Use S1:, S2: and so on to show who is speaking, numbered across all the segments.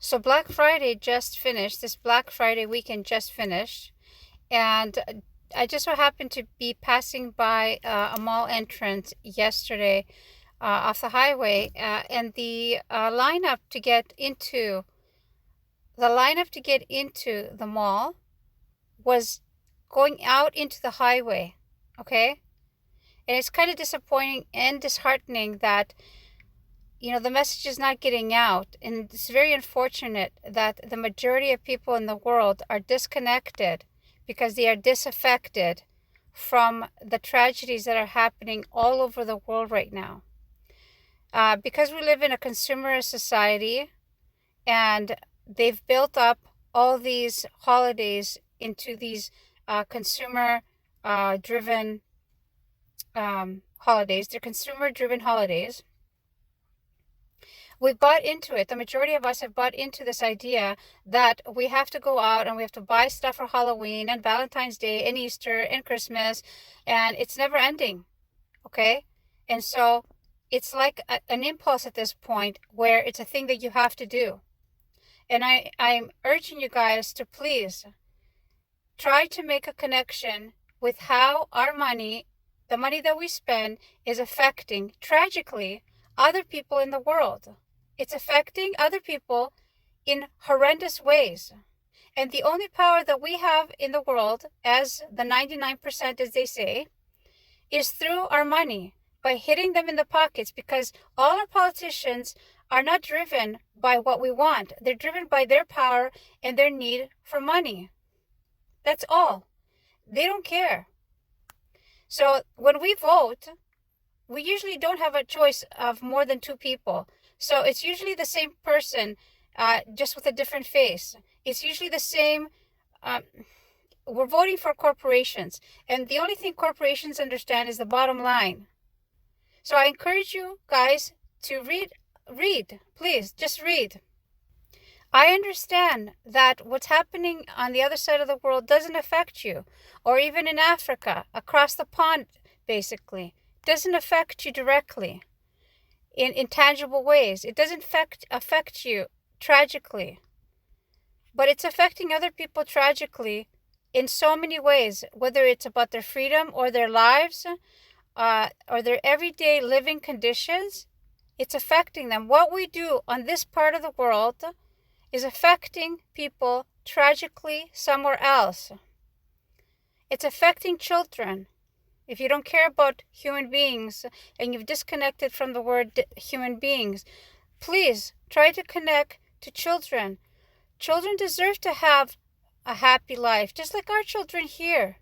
S1: So Black Friday just finished. This Black Friday weekend just finished. And I just so happened to be passing by a mall entrance yesterday off the highway. And the lineup to get into the mall was going out into the highway. Okay? And it's kind of disappointing and disheartening that the message is not getting out. And it's very unfortunate that the majority of people in the world are disconnected because they are disaffected from the tragedies that are happening all over the world right now. Because we live in a consumerist society and they've built up all these holidays into these consumer-driven holidays. They're consumer-driven holidays. We bought into it. The majority of us have bought into this idea that we have to go out and we have to buy stuff for Halloween and Valentine's Day and Easter and Christmas, and it's never ending, okay? And so it's like an impulse at this point where it's a thing that you have to do. And I'm urging you guys to please try to make a connection with how our money, the money that we spend, is affecting, tragically, other people in the world. It's affecting other people in horrendous ways. And the only power that we have in the world, as the 99%, as they say, is through our money, by hitting them in the pockets, because all our politicians are not driven by what we want. They're driven by their power and their need for money. That's all. They don't care. So when we vote, we usually don't have a choice of more than two people. So it's usually the same person, just with a different face. It's usually the same. We're voting for corporations. And the only thing corporations understand is the bottom line. So I encourage you guys to read. Please, just read. I understand that what's happening on the other side of the world doesn't affect you. Or even in Africa, across the pond, basically. Doesn't affect you directly in tangible ways. It doesn't affect you tragically, but it's affecting other people tragically in so many ways, whether it's about their freedom or their lives or their everyday living conditions. It's affecting them. What we do on this part of the world is affecting people tragically somewhere else. It's affecting children. If you don't care about human beings and you've disconnected from the word human beings, please try to connect to children. Children deserve to have a happy life, just like our children here.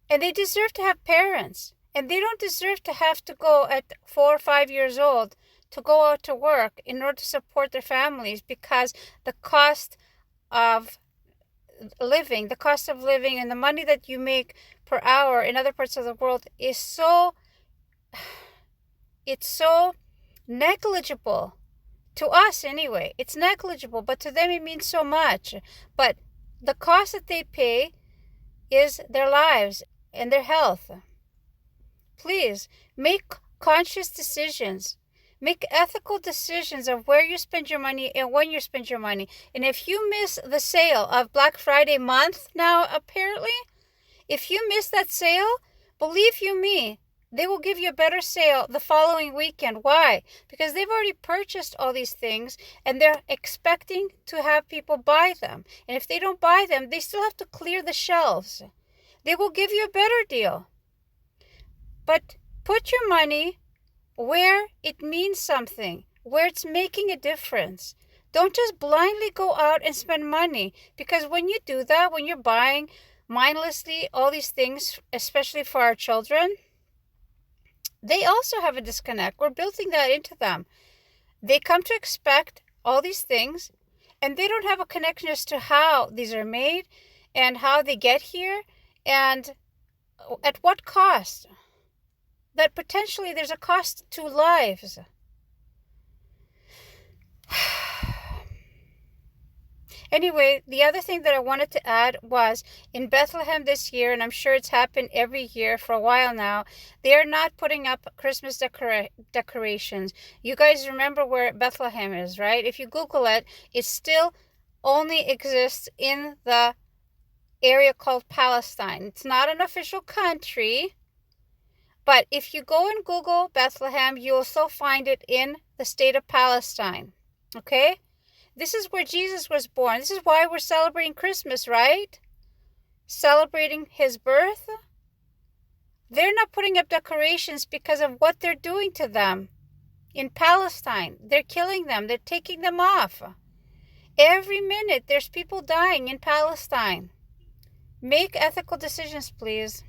S1: And they deserve to have parents. And they don't deserve to have to go at 4 or 5 years old to go out to work in order to support their families, because the cost of living and the money that you make per hour in other parts of the world is so negligible. To us anyway, it's negligible, but to them it means so much. But the cost that they pay is their lives and their health. Please make conscious decisions. Make ethical decisions of where you spend your money and when you spend your money. And if you miss the sale of Black Friday month now, apparently, if you miss that sale, believe you me, they will give you a better sale the following weekend. Why? Because they've already purchased all these things and they're expecting to have people buy them. And if they don't buy them, they still have to clear the shelves. They will give you a better deal. But put your money where it means something, where it's making a difference. Don't just blindly go out and spend money, because when you do that, when you're buying mindlessly all these things, especially for our children, they also have a disconnect. We're building that into them. They come to expect all these things, and they don't have a connection as to how these are made and how they get here and at what cost. That potentially there's a cost to lives. Anyway, the other thing that I wanted to add was in Bethlehem this year, and I'm sure it's happened every year for a while now, they are not putting up Christmas decorations. You guys remember where Bethlehem is, right? If you Google it, it still only exists in the area called Palestine. It's not an official country, but if you go and Google Bethlehem, you'll also find it in the state of Palestine, okay? This is where Jesus was born. This is why we're celebrating Christmas, right? Celebrating his birth. They're not putting up decorations because of what they're doing to them in Palestine. They're killing them. They're taking them off. Every minute, there's people dying in Palestine. Make ethical decisions, please.